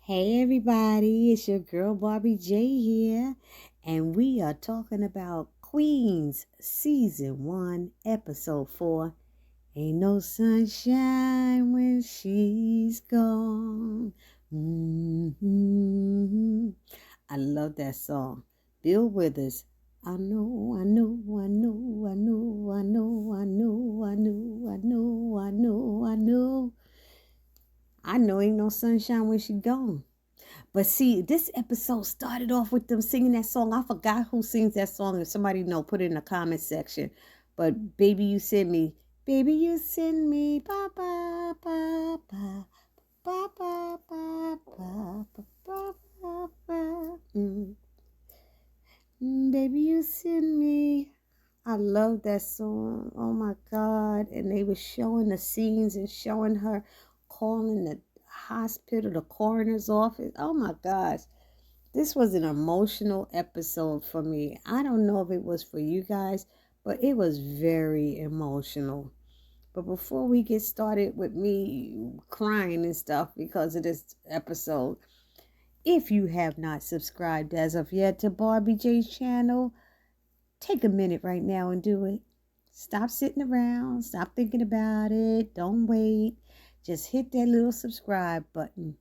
Hey everybody, it's your girl Barbie J here, and we are talking about Queens Season 1, Episode 4. Ain't no sunshine when she's gone. Mm-hmm. I love that song. Bill Withers. I know, I know, I know, I know, I know, I know, I know, I know, I know, I know. I know ain't no sunshine when she gone. But see, this episode started off with them singing that song. I forgot who sings that song. If somebody know, put it in the comment section. But baby, you send me, baby, you send me, ba ba ba ba ba ba ba ba ba ba ba. Baby, you send me. I love that song. Oh my God. And they were showing the scenes and showing her calling the hospital, the coroner's office. Oh my gosh. This was an emotional episode for me. I don't know if it was for you guys, but it was very emotional. But before we get started with me crying and stuff because of this episode, if you have not subscribed as of yet to Barbie J's channel, take a minute right now and do it. Stop sitting around. Stop thinking about it. Don't wait. Just hit that little subscribe button.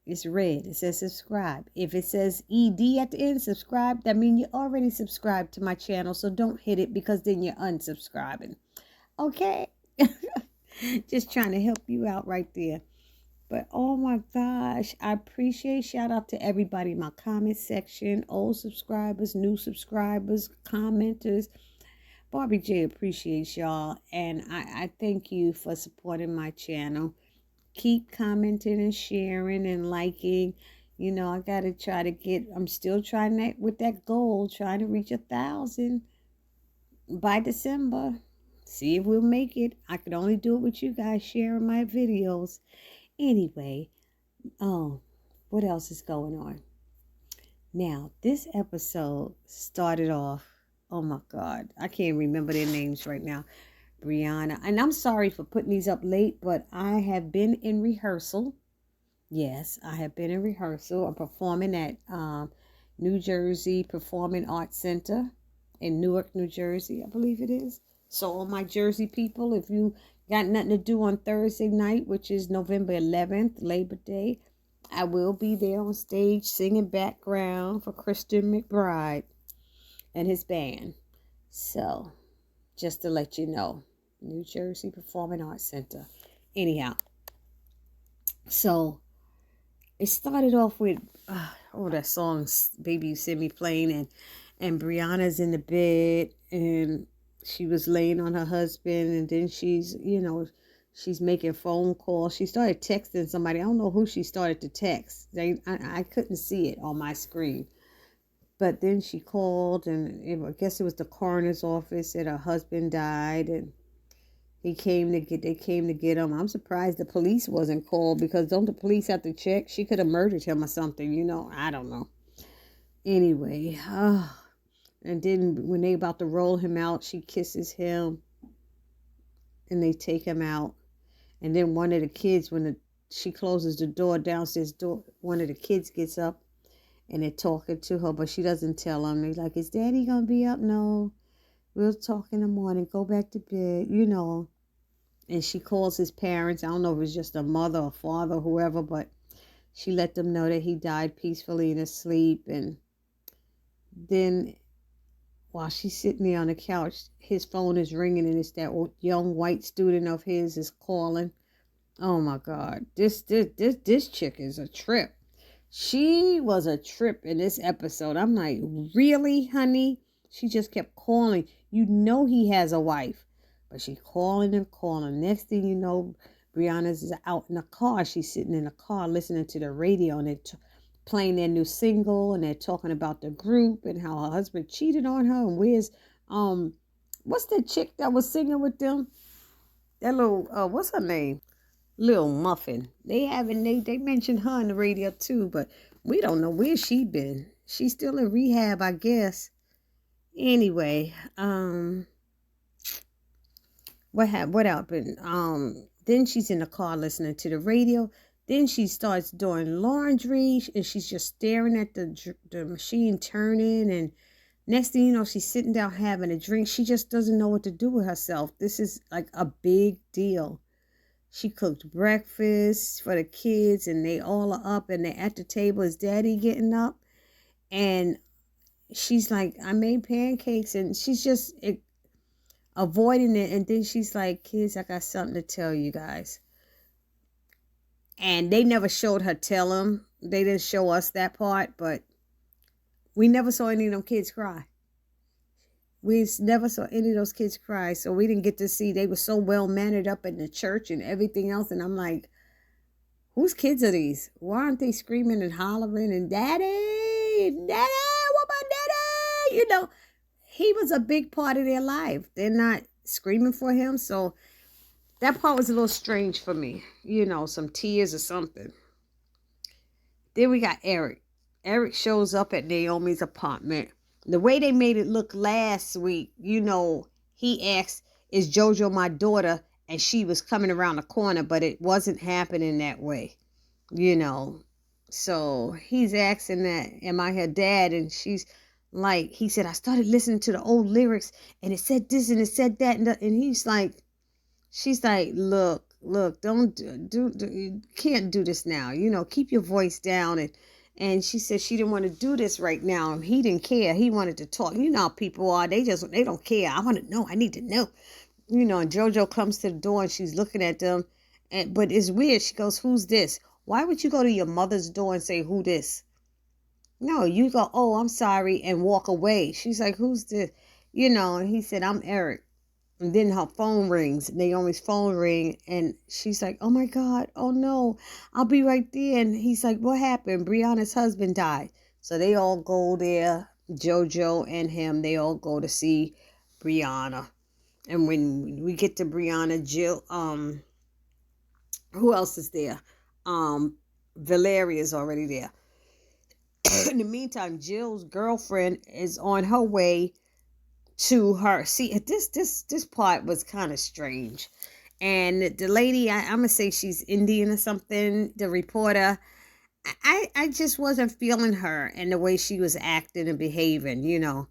It's red. It says subscribe. If it says ED at the end, subscribe, that means you already subscribed to my channel. So don't hit it because then you're unsubscribing. Okay? Just trying to help you out right there. But oh my gosh, I appreciate, shout out to everybody in my comment section, old subscribers, new subscribers, commenters. Barbie J appreciates y'all, and I thank you for supporting my channel. Keep commenting and sharing and liking. You know, I gotta try to get, I'm still trying that with that goal, trying to reach 1,000 by December. See if we'll make it. I could only do it with you guys sharing my videos. Anyway, what else is going on? Now, this episode started off, oh my God, I can't remember their names right now. Brianna, and I'm sorry for putting these up late, but I have been in rehearsal. Yes, I have been in rehearsal. I'm performing at New Jersey Performing Arts Center in Newark, New Jersey, I believe it is. So all my Jersey people, if you got nothing to do on Thursday night, which is November 11th, Labor Day, I will be there on stage singing background for Christian McBride and his band. So just to let you know, New Jersey Performing Arts Center. Anyhow, so it started off with that song "Baby You Send Me" playing, and Brianna's in the bed and she was laying on her husband, and then she's making phone calls. She started texting somebody. I don't know who she started to text. I couldn't see it on my screen. But then she called, and I guess it was the coroner's office, and her husband died, and they came to get him. I'm surprised the police wasn't called, because don't the police have to check? She could have murdered him or something, I don't know. Anyway, and then when they about to roll him out, she kisses him, and they take him out. And then one of the kids, she closes the door, downstairs door, one of the kids gets up, and they're talking to her, but she doesn't tell them. They're like, "Is Daddy gonna be up?" "No, we'll talk in the morning. Go back to bed," And she calls his parents. I don't know if it was just a mother or father, whoever, but she let them know that he died peacefully in his sleep. And then while she's sitting there on the couch, his phone is ringing, and it's that young white student of his is calling. Oh my God, this chick is a trip. She was a trip in this episode. I'm like, really, honey? She just kept calling. He has a wife, but she calling and calling. Next thing you know, Brianna's out in the car. She's sitting in the car listening to the radio, and they're playing their new single, and they're talking about the group and how her husband cheated on her. And where's what's that chick that was singing with them? That little what's her name? Little Muffin. They mentioned her on the radio too, but we don't know where she been. She's still in rehab, I guess. Anyway, what happened? Then she's in the car listening to the radio. Then she starts doing laundry, and she's just staring at the machine turning. And next thing you know, she's sitting down having a drink. She just doesn't know what to do with herself. This is like a big deal. She cooked breakfast for the kids, and they all are up, and they're at the table. Is Daddy getting up? And she's like, I made pancakes, and she's just avoiding it. And then she's like, kids, I got something to tell you guys. And they never showed her tell them. They didn't show us that part, but we never saw any of them kids cry. We never saw any of those kids cry, so we didn't get to see. They were so well mannered up in the church and everything else, and I'm like, whose kids are these? Why aren't they screaming and hollering and Daddy, what about Daddy? You know, he was a big part of their life. They're not screaming for him, so that part was a little strange for me. You know, some tears or something. Then we got Eric. Eric shows up at Naomi's apartment. The way they made it look last week, you know, he asked, is JoJo my daughter? And she was coming around the corner, but it wasn't happening that way, you know. So he's asking that, am I her dad? And she's like, he said, I started listening to the old lyrics, and it said this and it said that. And he's like, she's like, look, don't do you can't do this now. You know, keep your voice down. And she said she didn't want to do this right now. And he didn't care. He wanted to talk. You know how people are. They don't care. I want to know. I need to know. You know, and JoJo comes to the door and she's looking at them. But it's weird. She goes, who's this? Why would you go to your mother's door and say, who this? No, you go, oh, I'm sorry, and walk away. She's like, who's this? You know, and he said, I'm Eric. And then her phone rings, Naomi's phone ring, and she's like, oh my God, oh no, I'll be right there. And he's like, what happened? Brianna's husband died. So they all go there, JoJo and him, they all go to see Brianna. And when we get to Brianna, Jill, who else is there? Valeria's already there. In the meantime, Jill's girlfriend is on her way to her. See, this part was kind of strange. And the lady, I'm going to say she's Indian or something, the reporter, I just wasn't feeling her and the way she was acting and behaving, you know.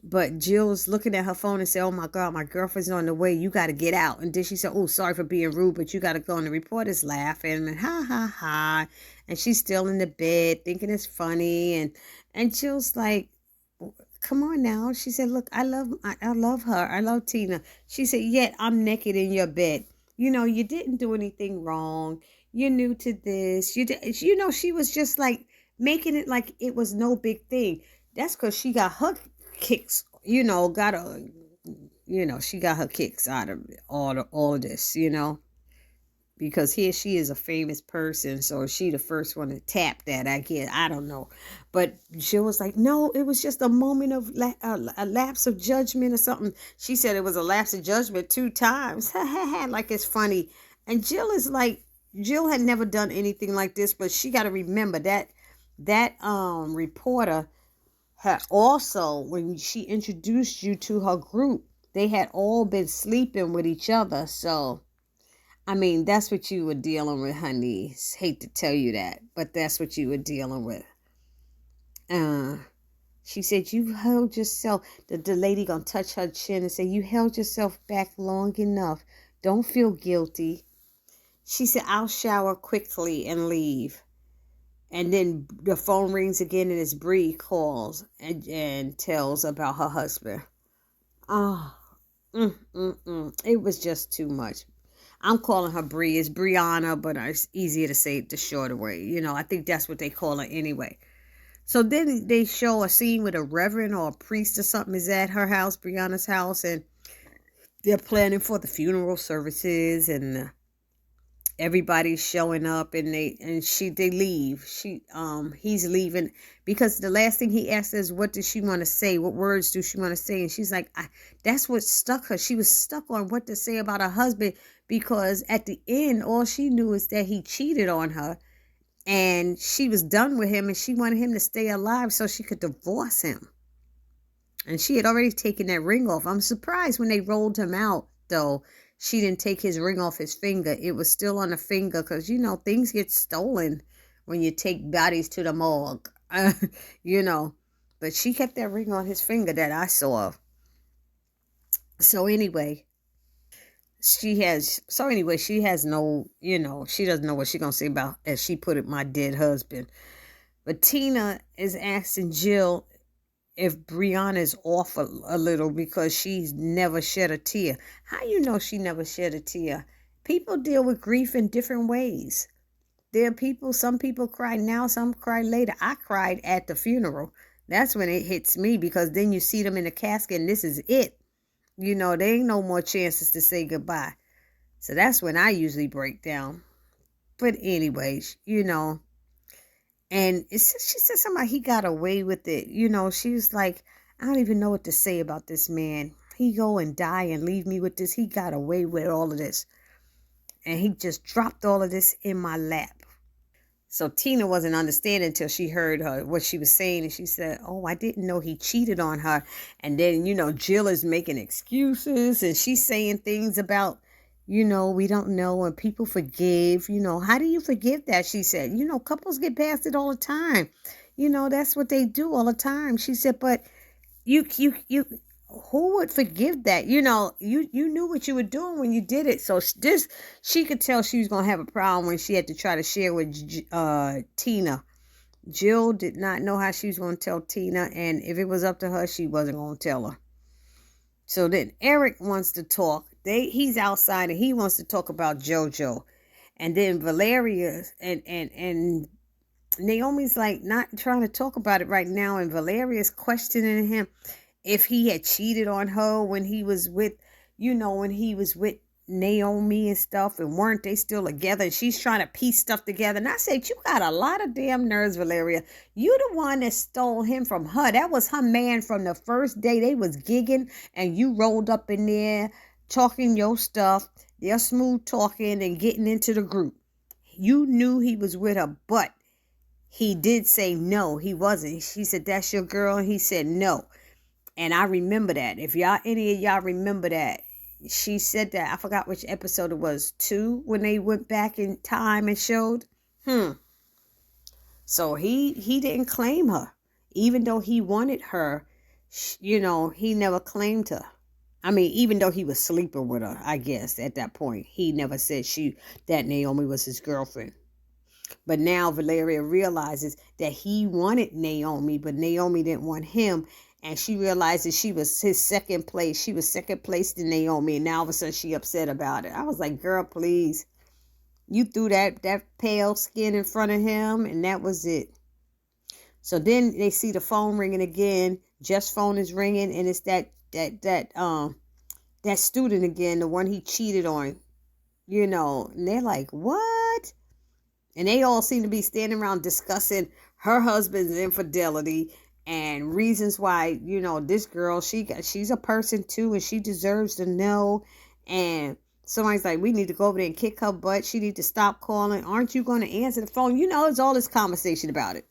But Jill's looking at her phone and said, oh my God, my girlfriend's on the way. You got to get out. And then she said, oh, sorry for being rude, but you got to go. And the reporter's laughing and ha, ha, ha. And she's still in the bed thinking it's funny. And Jill's like, come on now. She said, look, I love her. I love Tina. She said, yet I'm naked in your bed. You know, you didn't do anything wrong. You're new to this. You know, she was just like making it like it was no big thing. That's because she got her kicks, you know, she got her kicks out of all of this, you know, because here she is a famous person, so she the first one to tap that, I guess. I don't know, but she was like, no, it was just a moment of a lapse of judgment or something. She said it was a lapse of judgment 2 times. Like it's funny. And Jill is like, Jill had never done anything like this, but she got to remember that reporter had also, when she introduced you to her group, they had all been sleeping with each other. So, I mean, that's what you were dealing with, honey. Hate to tell you that, but that's what you were dealing with. She said, you held yourself, the lady gonna touch her chin and say, you held yourself back long enough. Don't feel guilty. She said, I'll shower quickly and leave. And then the phone rings again and it's Bree calls and tells about her husband. It was just too much. I'm calling her Bree. It's Brianna, but it's easier to say it the shorter way. You know, I think that's what they call her anyway. So then they show a scene with a reverend or a priest or something is at her house, Brianna's house, and they're planning for the funeral services and everybody's showing up and they leave. He's leaving because the last thing he asked is, what does she want to say? What words do she want to say? And she's like, that's what stuck her. She was stuck on what to say about her husband because at the end, all she knew is that he cheated on her and she was done with him and she wanted him to stay alive so she could divorce him. And she had already taken that ring off. I'm surprised when they rolled him out, though, she didn't take his ring off his finger. It was still on the finger because, things get stolen when you take bodies to the morgue, you know. But she kept that ring on his finger that I saw. So anyway, she has no, she doesn't know what she's going to say about, as she put it, my dead husband. But Tina is asking Jill if Brianna's off a little because she's never shed a tear. How you know she never shed a tear? People deal with grief in different ways. Some people cry now, some cry later. I cried at the funeral. That's when it hits me, because then you see them in the casket and this is it. There ain't no more chances to say goodbye. So that's when I usually break down. But anyways, and she said somebody, he got away with it. She was like, I don't even know what to say about this man. He go and die and leave me with this. He got away with all of this. And he just dropped all of this in my lap. So Tina wasn't understanding until she heard what she was saying. And she said, oh, I didn't know he cheated on her. And then, Jill is making excuses. And she's saying things about, we don't know. And people forgive. How do you forgive that? She said, couples get past it all the time. That's what they do all the time. She said, but you who would forgive that? You knew what you were doing when you did it. So she could tell she was going to have a problem when she had to try to share with Tina. Jill did not know how she was going to tell Tina. And if it was up to her, she wasn't going to tell her. So then Eric wants to talk. He's outside and he wants to talk about JoJo. And then Valeria and Naomi's like not trying to talk about it right now. And Valeria's questioning him if he had cheated on her when he was with Naomi and stuff, and weren't they still together? And she's trying to piece stuff together. And I said, you got a lot of damn nerves, Valeria. You the one that stole him from her. That was her man from the first day they was gigging, and you rolled up in there talking your stuff. They're smooth talking and getting into the group. You knew he was with her, but he did say no, he wasn't. She said, that's your girl. And he said no. And I remember that. If any of y'all remember that, she said that. I forgot which episode it was. 2, when they went back in time and showed. So he didn't claim her. Even though he wanted her, he never claimed her. I mean, even though he was sleeping with her, I guess, at that point. He never said that Naomi was his girlfriend. But now Valeria realizes that he wanted Naomi, but Naomi didn't want him. And she realizes she was his second place. She was second place to Naomi. And now all of a sudden she upset about it. I was like, girl, please. You threw that pale skin in front of him, and that was it. So then they see the phone ringing again. Jeff's phone is ringing, and it's that student again, the one he cheated on. And they're like, what? And they all seem to be standing around discussing her husband's infidelity and reasons why, this girl, she's a person too, and she deserves to know. And somebody's like, we need to go over there and kick her butt. She need to stop calling. Aren't you going to answer the phone? It's all this conversation about it.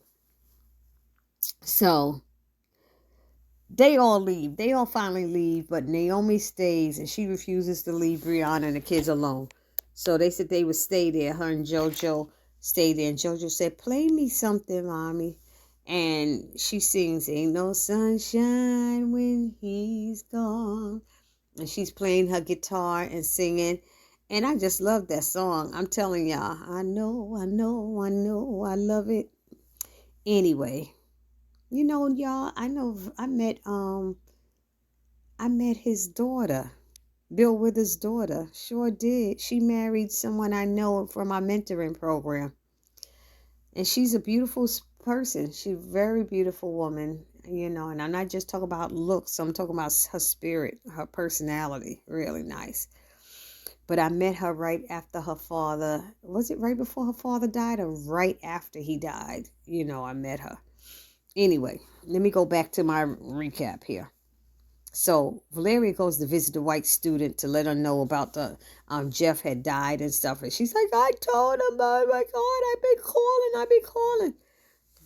So they all leave. They all finally leave, but Naomi stays, and she refuses to leave Brianna and the kids alone. So they said they would stay there. Her and JoJo stayed there. And JoJo said, play me something, Mommy. And she sings, ain't no sunshine when he's gone. And she's playing her guitar and singing. And I just love that song. I'm telling y'all, I know, I love it. Anyway, y'all, I met his daughter, Bill Withers' daughter. Sure did. She married someone I know from my mentoring program. And she's a beautiful person. She's a very beautiful woman, and I'm not just talking about looks. I'm talking about her spirit, her personality. Really nice. But I met her right after her father. Was it right before her father died or right after he died? I met her. Anyway, let me go back to my recap here. So Valeria goes to visit the white student to let her know about the Jeff had died and stuff. And she's like, I told him, oh my God, I've been calling.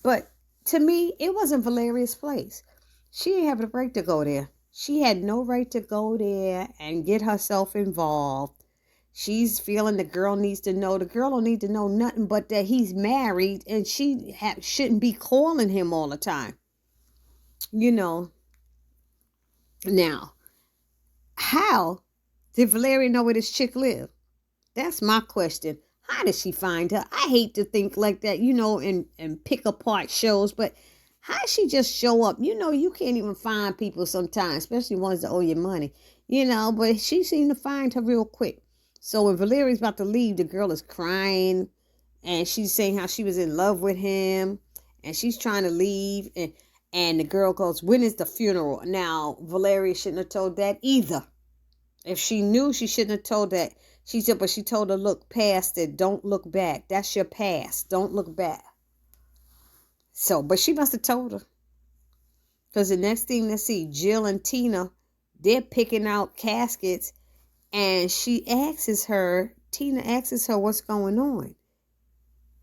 But to me, it wasn't Valeria's place. She didn't have the right to go there. She had no right to go there and get herself involved. She's feeling the girl needs to know. The girl don't need to know nothing but that he's married, and she shouldn't be calling him all the time. You know. Now, how did Valeria know where this chick lived? That's my question. How did she find her? I hate to think like that, and pick apart shows, but how did she just show up? You can't even find people sometimes, especially ones that owe you money, but she seemed to find her real quick. So when Valeria's about to leave, the girl is crying and she's saying how she was in love with him and she's trying to leave. And the girl goes, when is the funeral? Now, Valeria shouldn't have told that either. If she knew, she shouldn't have told that. She said, but she told her, look past it. Don't look back. That's your past. Don't look back. So, but she must have told her. Because the next thing they see, Jill and Tina, they're picking out caskets. And Tina asks her what's going on.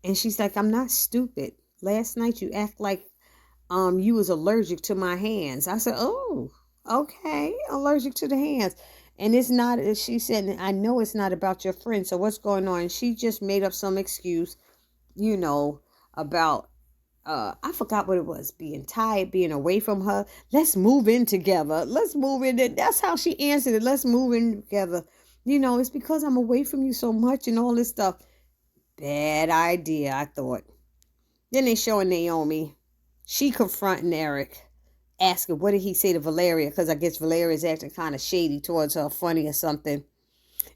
And she's like, I'm not stupid. Last night you act like you was allergic to my hands. I said, oh, okay, allergic to the hands. And it's not, she said, I know it's not about your friend. So what's going on? She just made up some excuse, about, I forgot what it was, being tired, being away from her. Let's move in together. Let's move in. That's how she answered it. Let's move in together. It's because I'm away from you so much and all this stuff. Bad idea, I thought. Then they showing Naomi. She confronting Eric, asking, what did he say to Valeria? Because I guess Valeria's acting kind of shady towards her, funny or something.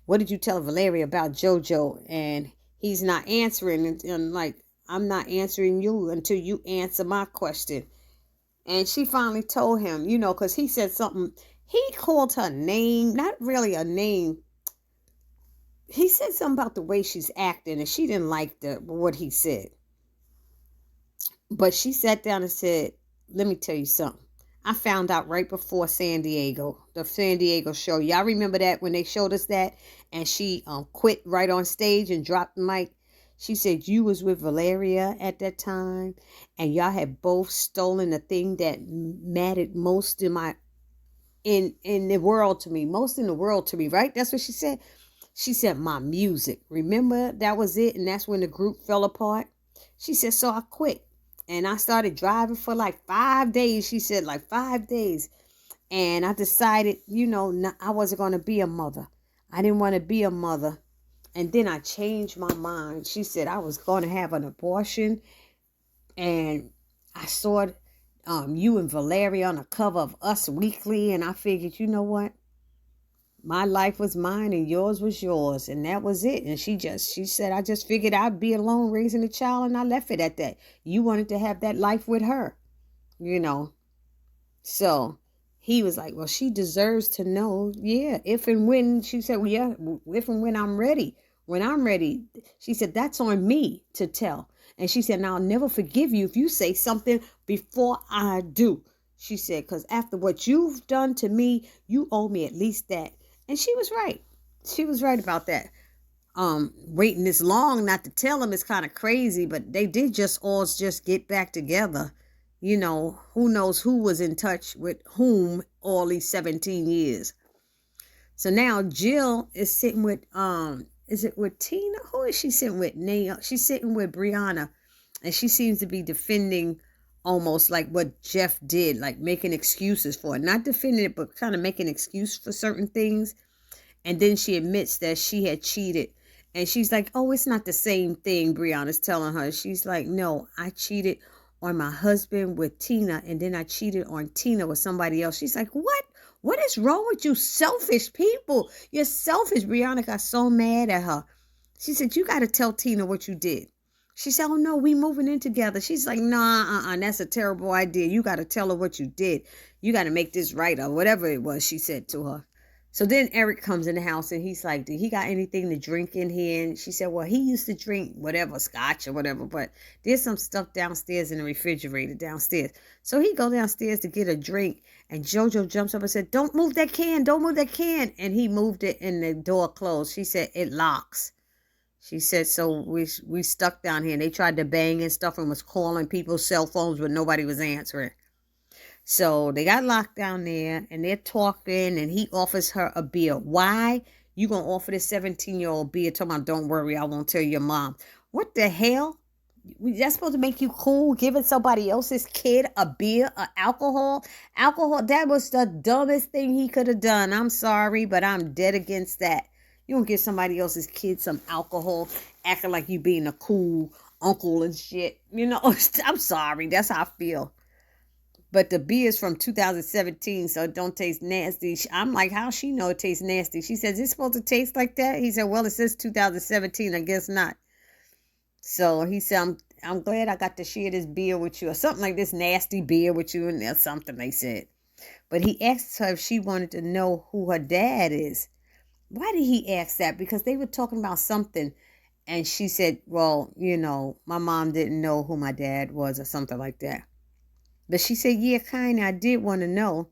What did you tell Valeria about JoJo? And he's not answering. And like, I'm not answering you until you answer my question. And she finally told him, because he said something. He called her name, not really a name. He said something about the way she's acting, and she didn't like what he said. But she sat down and said, let me tell you something. I found out right before the San Diego show. Y'all remember that when they showed us that? And she quit right on stage and dropped the mic. She said, you was with Valeria at that time. And y'all had both stolen the thing that mattered most in the world to me. Most in the world to me, right? That's what she said. She said, my music. Remember, that was it. And that's when the group fell apart. She said, so I quit. And I started driving for like 5 days. She said like 5 days. And I decided, I wasn't going to be a mother. I didn't want to be a mother. And then I changed my mind. She said I was going to have an abortion. And I saw you and Valeria on the cover of Us Weekly. And I figured, you know what? My life was mine and yours was yours. And that was it. And she said, I just figured I'd be alone raising a child. And I left it at that. You wanted to have that life with her, So he was like, well, she deserves to know. Yeah. If and when, she said, well, yeah, if and when I'm ready. When I'm ready, she said, that's on me to tell. And she said, now I'll never forgive you if you say something before I do. She said, because after what you've done to me, you owe me at least that. And she was right. She was right about that. Waiting this long not to tell him is kind of crazy, but they did just get back together. Who knows who was in touch with whom all these 17 years. So now Jill is sitting with, is it with Tina? Who is she sitting with? She's sitting with Brianna, and she seems to be defending almost like what Jeff did, like making excuses for it. Not defending it, but kind of making excuse for certain things. And then she admits that she had cheated. And she's like, oh, it's not the same thing, Brianna's telling her. She's like, no, I cheated on my husband with Tina, and then I cheated on Tina with somebody else. She's like, what? What is wrong with you selfish people? You're selfish. Brianna got so mad at her. She said, you got to tell Tina what you did. She said, oh, no, we moving in together. She's like, nah, that's a terrible idea. You got to tell her what you did. You got to make this right, or whatever it was she said to her. So then Eric comes in the house and he's like, did he got anything to drink in here? And she said, well, he used to drink whatever, scotch or whatever, but there's some stuff downstairs in the refrigerator downstairs. So he go downstairs to get a drink, and JoJo jumps up and said, don't move that can. Don't move that can. And he moved it and the door closed. She said, it locks. She said, so we stuck down here, and they tried to bang and stuff and was calling people's cell phones, but nobody was answering. So they got locked down there and they're talking and he offers her a beer. Why? You gonna offer this 17-year-old beer? Talking about, don't worry, I won't tell your mom. What the hell? That's supposed to make you cool, giving somebody else's kid a beer, alcohol. That was the dumbest thing he could have done. I'm sorry, but I'm dead against that. You don't give somebody else's kid some alcohol, acting like you being a cool uncle and shit. I'm sorry. That's how I feel. But the beer is from 2017, so it don't taste nasty. I'm like, how she know it tastes nasty? She says, it's supposed to taste like that? He said, well, it says 2017. I guess not. So he said, I'm glad I got to share this beer with you, or something like this nasty beer with you, and there's something they said. But he asked her if she wanted to know who her dad is. Why did he ask that? Because they were talking about something, and she said, well, my mom didn't know who my dad was or something like that. But she said, yeah, kind of, I did want to know.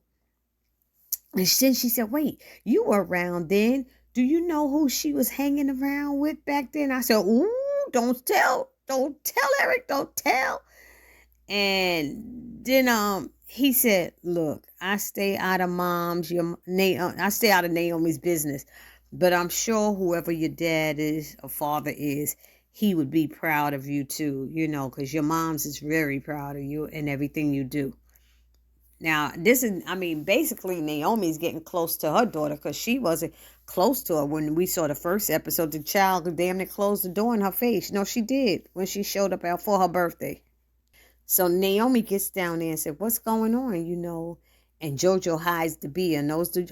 And then she said, wait, you were around then. Do you know who she was hanging around with back then? I said, ooh, don't tell, Eric, don't tell. And then he said, look, I stay out of I stay out of Naomi's business. But I'm sure whoever your dad is or father is, he would be proud of you too, because your mom's is very proud of you and everything you do. Now, basically Naomi's getting close to her daughter because she wasn't close to her when we saw the first episode. The child damn near closed the door in her face. No, she did when she showed up out for her birthday. So Naomi gets down there and said, what's going on, And JoJo hides the beer,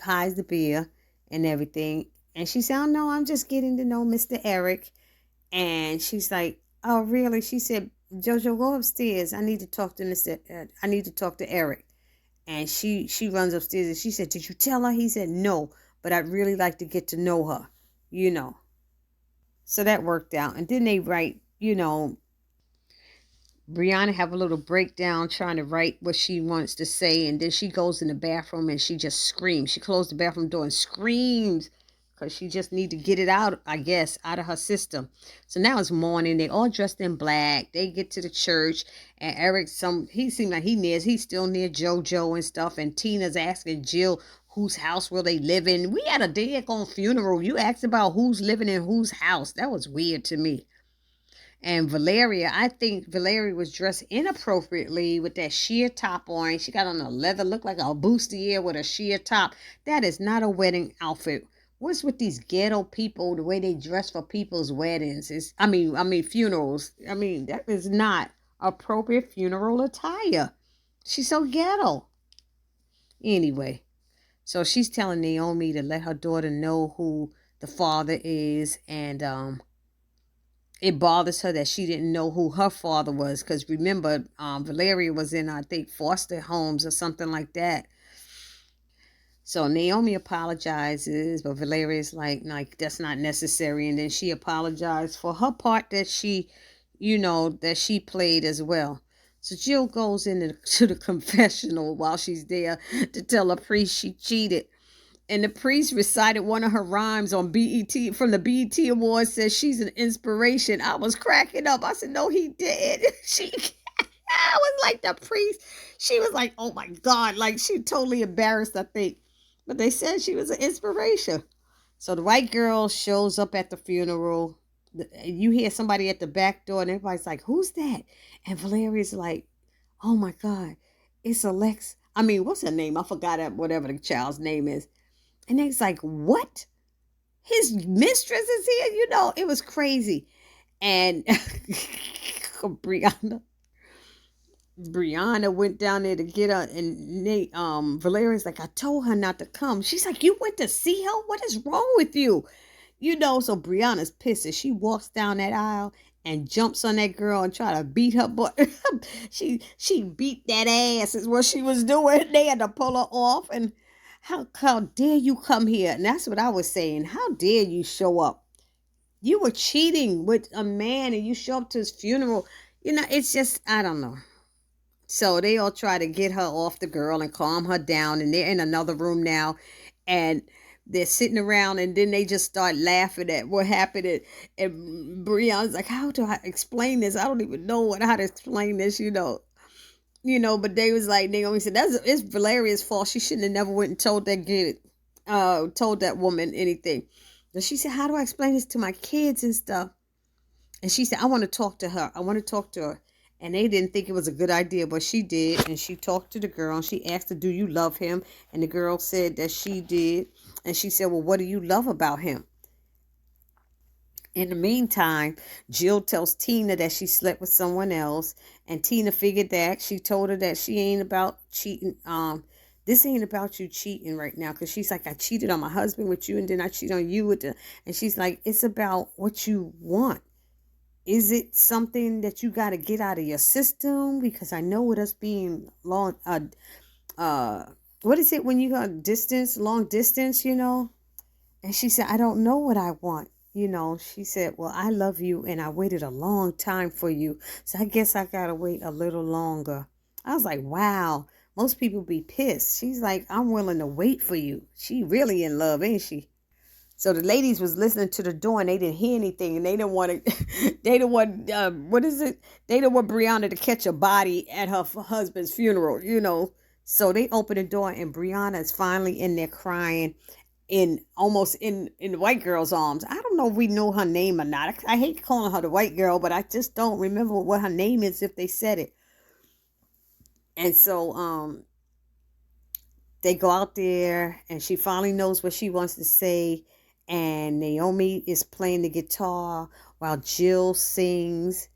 hides the beer and everything. And she said, oh, no, I'm just getting to know Mr. Eric. And she's like, oh, really? She said, JoJo, go upstairs. I need to talk to Eric. And she runs upstairs and she said, did you tell her? He said, no, but I'd really like to get to know her, So that worked out. And then they write, Brianna have a little breakdown trying to write what she wants to say. And then she goes in the bathroom and she just screams. She closed the bathroom door and screams because she just need to get it out, I guess, out of her system. So now it's morning. They all dressed in black. They get to the church. And Eric, he seemed like he's still near JoJo and stuff. And Tina's asking Jill, whose house will they live in? We had a daggone funeral. You asked about who's living in whose house. That was weird to me. And Valeria, I think Valeria was dressed inappropriately with that sheer top on. She got on a leather, looked like a bustier with a sheer top. That is not a wedding outfit. What's with these ghetto people, the way they dress for people's weddings? Funerals. That is not appropriate funeral attire. She's so ghetto. Anyway, so she's telling Naomi to let her daughter know who the father is, and it bothers her that she didn't know who her father was, because remember, Valeria was in, I think, foster homes or something like that. So Naomi apologizes, but Valeria's like that's not necessary. And then she apologized for her part that she played as well. So Jill goes into the confessional while she's there to tell a priest she cheated. And the priest recited one of her rhymes on BET from the BET Awards, says she's an inspiration. I was cracking up. I said, no, he did. I was like, the priest. She was like, oh my God. Like, she totally embarrassed, I think. But they said she was an inspiration. So the white girl shows up at the funeral. You hear somebody at the back door and everybody's like, who's that? And Valeria's like, oh my God, it's Alex. What's her name? I forgot whatever the child's name is. And it's like, what? His mistress is here? It was crazy. And Brianna went down there to get her, and Valeria's like, I told her not to come. She's like, you went to see her? What is wrong with you? So Brianna's pissed. She walks down that aisle and jumps on that girl and try to beat her butt. she beat that ass is what she was doing. They had to pull her off. And how dare you come here? And that's what I was saying. How dare you show up? You were cheating with a man and you show up to his funeral. It's just, I don't know. So they all try to get her off the girl and calm her down. And they're in another room now. And they're sitting around, and then they just start laughing at what happened. And Brianna's like, how do I explain this? I don't even know how to explain this, But they was like, Naomi said, it's Valeria's fault. She shouldn't have never went and told that woman anything. And she said, how do I explain this to my kids and stuff? And she said, I want to talk to her. I want to talk to her. And they didn't think it was a good idea, but she did. And she talked to the girl and she asked her, do you love him? And the girl said that she did. And she said, well, what do you love about him? In the meantime, Jill tells Tina that she slept with someone else. And Tina figured that. She told her that she ain't about cheating. This ain't about you cheating right now. Because she's like, I cheated on my husband with you and then I cheat on you with the. And she's like, it's about what you want. Is it something that you got to get out of your system? Because I know with us being long, what is it when you got long distance, And she said, I don't know what I want. She said, well, I love you and I waited a long time for you. So I guess I got to wait a little longer. I was like, wow, most people be pissed. She's like, I'm willing to wait for you. She really in love, ain't she? So the ladies was listening to the door and they didn't hear anything and they didn't want to, they didn't want, They didn't want Brianna to catch a body at her husband's funeral, So they opened the door and Brianna is finally in there crying almost in the white girl's arms. I don't know if we know her name or not. I hate calling her the white girl, but I just don't remember what her name is if they said it. And so, they go out there and she finally knows what she wants to say. And Naomi is playing the guitar while Jill sings.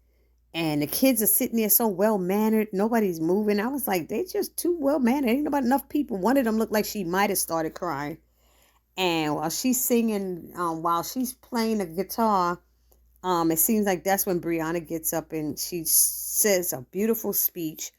And the kids are sitting there so well-mannered. Nobody's moving. I was like, they just too well-mannered. Ain't about enough people. One of them looked like she might have started crying. And while she's singing, while she's playing the guitar, it seems like that's when Brianna gets up and she says a beautiful speech.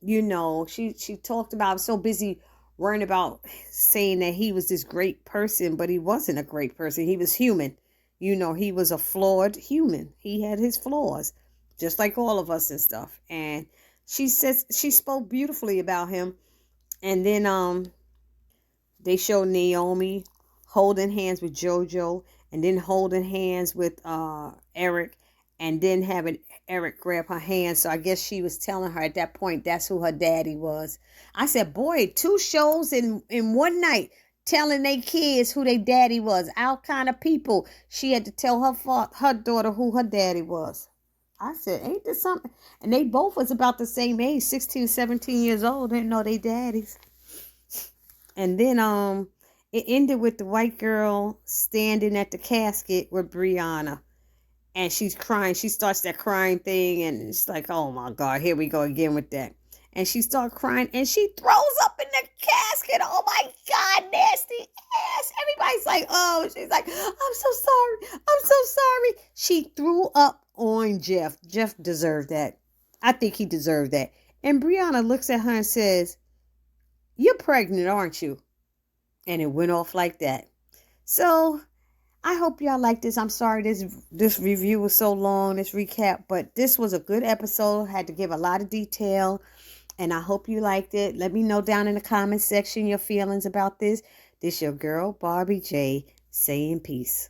She talked about, I was so busy worrying about saying that he was this great person, but he wasn't a great person. He was human. He was a flawed human. He had his flaws, just like all of us and stuff. And she says she spoke beautifully about him. And then they showed Naomi holding hands with JoJo and then holding hands with Eric and then having Eric grab her hand. So I guess she was telling her at that point that's who her daddy was. I said, boy, 2 shows in one night telling their kids who their daddy was. Our kind of people. She had to tell her daughter who her daddy was. I said, ain't this something? And they both was about the same age, 16, 17 years old. Didn't know they daddies. And then it ended with the white girl standing at the casket with Brianna. And she's crying. She starts that crying thing. And it's like, oh, my God, here we go again with that. And she starts crying. And she throws up in the casket. Oh, my God, nasty ass. Everybody's like, oh, she's like, I'm so sorry. I'm so sorry. She threw up on Jeff. Jeff deserved that. I think he deserved that. And Brianna looks at her and says, you're pregnant, aren't you? And it went off like that. So I hope y'all like this. I'm sorry this review was so long, this recap, but this was a good episode. Had to give a lot of detail, and I hope you liked it. Let me know down in the comment section your feelings about this. This your girl, Barbie J, saying peace.